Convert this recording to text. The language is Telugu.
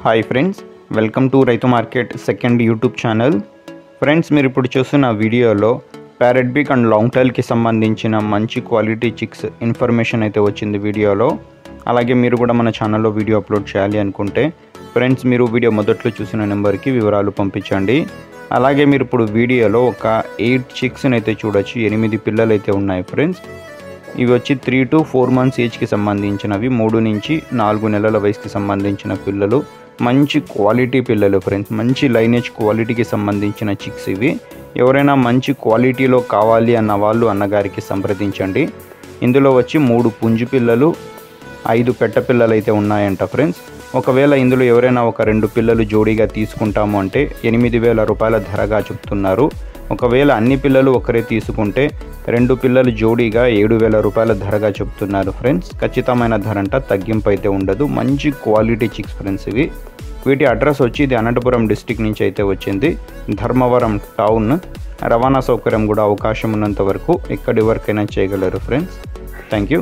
హాయ్ ఫ్రెండ్స్, వెల్కమ్ టు రైతు market second YouTube channel. Friends, మీరు ఇప్పుడు చూస్తున్న వీడియోలో ప్యారెట్ బీక్ అండ్ లాంగ్ టైల్కి సంబంధించిన మంచి క్వాలిటీ చిక్స్ ఇన్ఫర్మేషన్ అయితే వచ్చింది వీడియోలో. అలాగే మీరు కూడా మన ఛానల్లో వీడియో అప్లోడ్ చేయాలి అనుకుంటే ఫ్రెండ్స్ మీరు వీడియో మొదట్లో చూసిన నెంబర్కి వివరాలు పంపించండి. అలాగే మీరు ఇప్పుడు వీడియోలో ఒక 8 చిక్స్ని అయితే చూడొచ్చు. 8 పిల్లలు అయితే ఉన్నాయి ఫ్రెండ్స్. ఇవి వచ్చి 3 to 4 months ఏజ్కి సంబంధించినవి, 3 నుంచి 4 నెలల వయసుకి సంబంధించిన పిల్లలు. మంచి క్వాలిటీ పిల్లలు ఫ్రెండ్స్, మంచి లైనేజ్ క్వాలిటీకి సంబంధించిన చిక్స్ ఇవి. ఎవరైనా మంచి క్వాలిటీలో కావాలి అన్న వాళ్ళు అన్నగారికి సంప్రదించండి. ఇందులో వచ్చి 3 పుంజు పిల్లలు, 5 పెట్ట పిల్లలు అయితే ఉన్నాయంట ఫ్రెండ్స్. ఒకవేళ ఇందులో ఎవరైనా ఒక 2 పిల్లలు జోడీగా తీసుకుంటాము అంటే 8,000 రూపాయల ధరగా చెప్తున్నారు. ఒకవేళ అన్ని పిల్లలు ఒకరే తీసుకుంటే 2 పిల్లలు జోడీగా 7,000 రూపాయల ధరగా చెప్తున్నారు ఫ్రెండ్స్. ఖచ్చితమైన ధర అంట, తగ్గింపు అయితే ఉండదు. మంచి క్వాలిటీ చిక్స్ ఫ్రెండ్స్ ఇవి. వీటి అడ్రస్ వచ్చి ఇది అనంతపురం డిస్టిక్ నుంచి అయితే వచ్చింది. ధర్మవరం టౌన్. రవాణా సౌకర్యం కూడా అవకాశం ఉన్నంత వరకు ఎక్కడి వరకైనా చేయగలరు ఫ్రెండ్స్. Thank you.